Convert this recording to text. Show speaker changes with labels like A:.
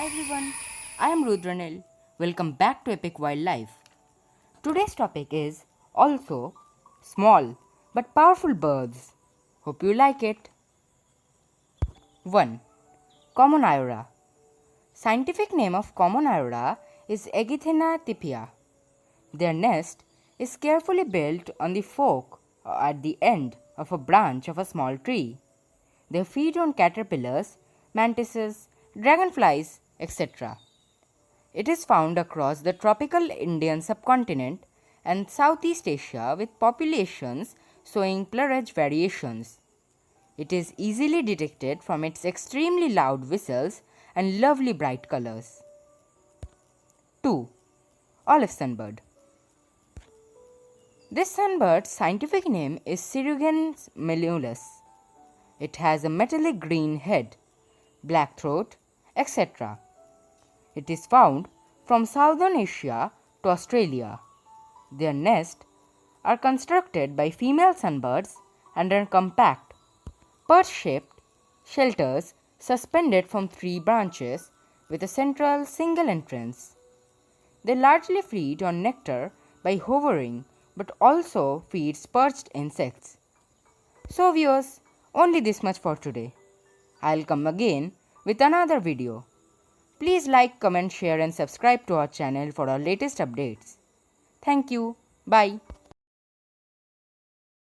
A: Hi everyone, I am Rudranil. Welcome back to Epic Wildlife. Today's topic is also small but powerful birds. Hope you like it. 1. Common Iora. Scientific name of common Iora is Aegithena tipia. Their nest is carefully built on the fork at the end of a branch of a small tree. They feed on caterpillars, mantises, dragonflies, etc. It is found across the tropical Indian subcontinent and Southeast Asia with populations showing plumage variations. It is easily detected from its extremely loud whistles and lovely bright colors. 2. Olive sunbird. This sunbird's scientific name is Cirugens mellulus. It has a metallic green head, black throat, etc. It is found from southern Asia to Australia. Their nests are constructed by female sunbirds and are compact, perch-shaped shelters suspended from tree branches with a central single entrance. They largely feed on nectar by hovering but also feeds perched insects. So viewers, only this much for today. I'll come again with another video. Please like, comment, share and subscribe to our channel for our latest updates. Thank you. Bye.